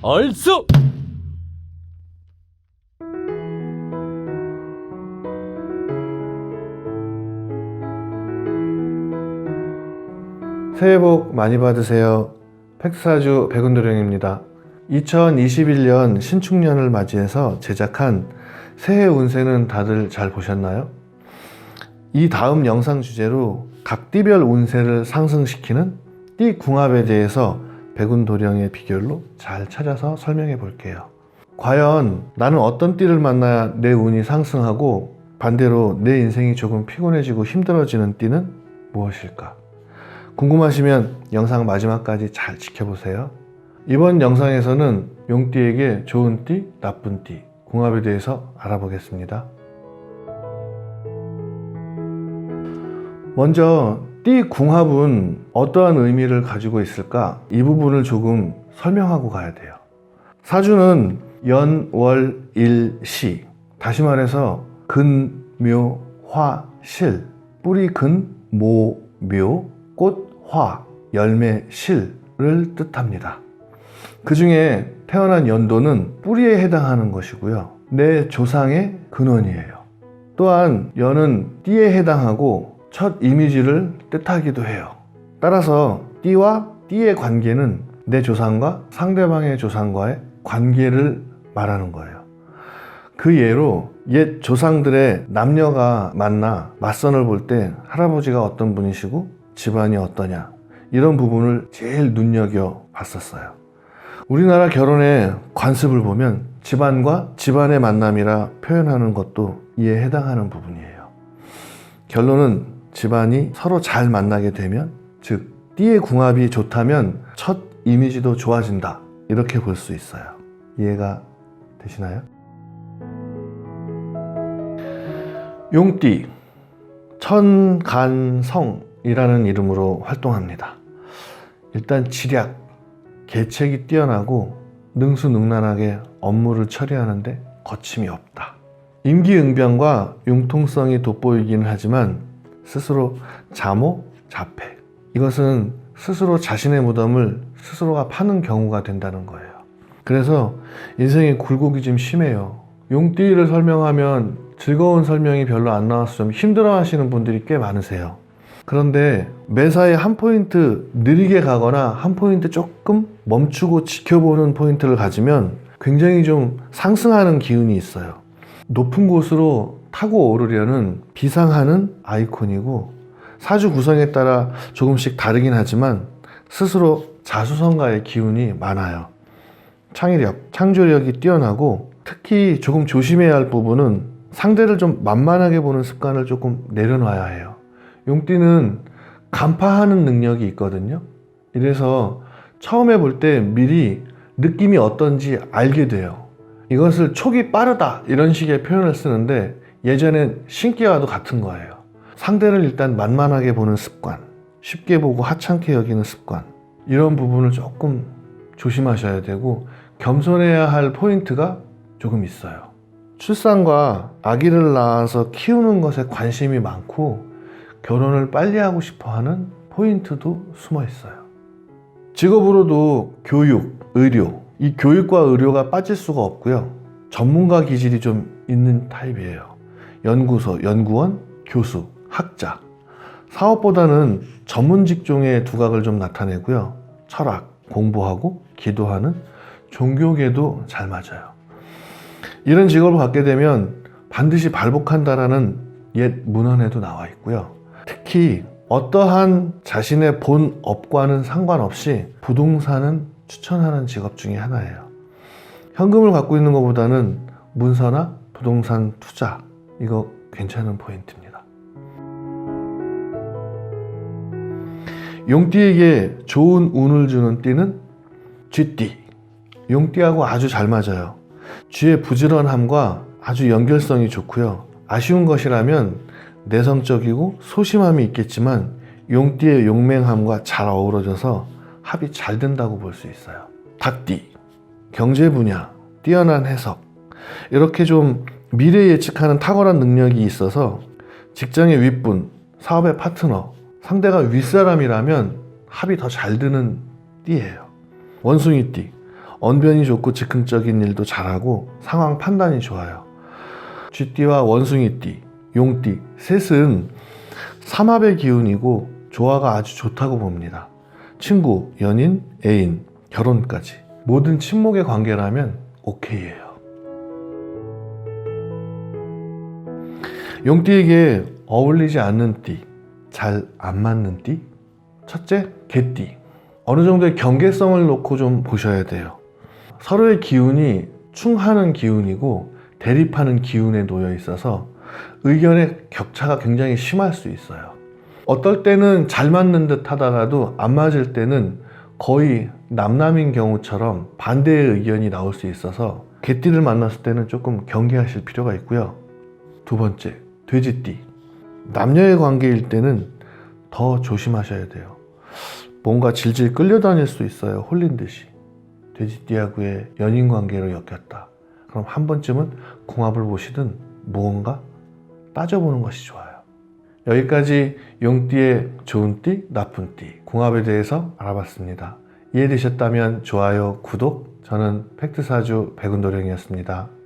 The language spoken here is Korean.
얼쑤! 새해 복 많이 받으세요. 팩트사주 백운도령입니다. 2021년 신축년을 맞이해서 제작한 새해 운세는 다들 잘 보셨나요? 이 다음 영상 주제로 각 띠별 운세를 상승시키는 띠 궁합에 대해서 백운도령의 비결로 잘 찾아서 설명해 볼게요. 과연 나는 어떤 띠를 만나야 내 운이 상승하고 반대로 내 인생이 조금 피곤해지고 힘들어지는 띠는 무엇일까? 궁금하시면 영상 마지막까지 잘 지켜보세요. 이번 영상에서는 용띠에게 좋은 띠, 나쁜 띠, 궁합에 대해서 알아보겠습니다. 먼저 띠 궁합은 어떠한 의미를 가지고 있을까? 이 부분을 조금 설명하고 가야 돼요. 사주는 연, 월, 일, 시, 다시 말해서 근, 묘, 화, 실, 뿌리, 근, 모, 묘, 꽃, 화, 열매, 실을 뜻합니다. 그 중에 태어난 연도는 뿌리에 해당하는 것이고요. 내 조상의 근원이에요. 또한 연은 띠에 해당하고 첫 이미지를 뜻하기도 해요. 따라서 띠와 띠의 관계는 내 조상과 상대방의 조상과의 관계를 말하는 거예요. 그 예로 옛 조상들의 남녀가 만나 맞선을 볼 때 할아버지가 어떤 분이시고 집안이 어떠냐, 이런 부분을 제일 눈여겨 봤었어요. 우리나라 결혼의 관습을 보면 집안과 집안의 만남이라 표현하는 것도 이에 해당하는 부분이에요. 결론은 집안이 서로 잘 만나게 되면, 즉 띠의 궁합이 좋다면 첫 이미지도 좋아진다, 이렇게 볼 수 있어요. 이해가 되시나요? 용띠, 천간성이라는 이름으로 활동합니다. 일단 지략, 계책이 뛰어나고 능수능란하게 업무를 처리하는데 거침이 없다. 임기응변과 융통성이 돋보이기는 하지만 스스로 자모, 자폐, 이것은 스스로 자신의 무덤을 스스로가 파는 경우가 된다는 거예요. 그래서 인생의 굴곡이 좀 심해요. 용띠를 설명하면 즐거운 설명이 별로 안 나와서 좀 힘들어 하시는 분들이 꽤 많으세요. 그런데 매사에 한 포인트 느리게 가거나 한 포인트 조금 멈추고 지켜보는 포인트를 가지면 굉장히 좀 상승하는 기운이 있어요. 높은 곳으로 타고 오르려는 비상하는 아이콘이고, 사주 구성에 따라 조금씩 다르긴 하지만 스스로 자수성가의 기운이 많아요. 창의력, 창조력이 뛰어나고, 특히 조금 조심해야 할 부분은 상대를 좀 만만하게 보는 습관을 조금 내려놔야 해요. 용띠는 간파하는 능력이 있거든요. 이래서 처음에 볼 때 미리 느낌이 어떤지 알게 돼요. 이것을 촉이 빠르다, 이런 식의 표현을 쓰는데 예전엔 신기와도 같은 거예요. 상대를 일단 만만하게 보는 습관, 쉽게 보고 하찮게 여기는 습관, 이런 부분을 조금 조심하셔야 되고, 겸손해야 할 포인트가 조금 있어요. 출산과 아기를 낳아서 키우는 것에 관심이 많고 결혼을 빨리 하고 싶어 하는 포인트도 숨어 있어요. 직업으로도 교육, 의료, 이 교육과 의료가 빠질 수가 없고요. 전문가 기질이 좀 있는 타입이에요. 연구소, 연구원, 교수, 학자. 사업보다는 전문 직종의 두각을 좀 나타내고요. 철학, 공부하고 기도하는 종교계도 잘 맞아요. 이런 직업을 갖게 되면 반드시 발복한다라는 옛 문헌에도 나와 있고요. 특히 어떠한 자신의 본 업과는 상관없이 부동산은 추천하는 직업 중에 하나예요. 현금을 갖고 있는 것보다는 문서나 부동산 투자, 이거 괜찮은 포인트입니다. 용띠에게 좋은 운을 주는 띠는 쥐띠. 용띠하고 아주 잘 맞아요. 쥐의 부지런함과 아주 연결성이 좋고요. 아쉬운 것이라면 내성적이고 소심함이 있겠지만 용띠의 용맹함과 잘 어우러져서 합이 잘 된다고 볼 수 있어요. 닭띠, 경제 분야, 뛰어난 해석, 이렇게 좀 미래 예측하는 탁월한 능력이 있어서 직장의 윗분, 사업의 파트너, 상대가 윗사람이라면 합이 더 잘 드는 띠예요. 원숭이띠, 언변이 좋고 즉흥적인 일도 잘하고 상황 판단이 좋아요. 쥐띠와 원숭이띠, 용띠 셋은 삼합의 기운이고 조화가 아주 좋다고 봅니다. 친구, 연인, 애인, 결혼까지 모든 친목의 관계라면 오케이예요. 용띠에게 어울리지 않는 띠, 잘 안 맞는 띠. 첫째, 개띠. 어느 정도의 경계성을 놓고 좀 보셔야 돼요. 서로의 기운이 충하는 기운이고 대립하는 기운에 놓여 있어서 의견의 격차가 굉장히 심할 수 있어요. 어떨 때는 잘 맞는 듯 하다가도 안 맞을 때는 거의 남남인 경우처럼 반대의 의견이 나올 수 있어서 개띠를 만났을 때는 조금 경계하실 필요가 있고요. 두 번째, 돼지띠. 남녀의 관계일 때는 더 조심하셔야 돼요. 뭔가 질질 끌려다닐 수 있어요. 홀린 듯이. 돼지띠하고의 연인 관계로 엮였다. 그럼 한 번쯤은 궁합을 보시든 무언가 따져보는 것이 좋아요. 여기까지 용띠의 좋은 띠, 나쁜 띠, 궁합에 대해서 알아봤습니다. 이해되셨다면 좋아요, 구독. 저는 팩트사주 백운도령이었습니다.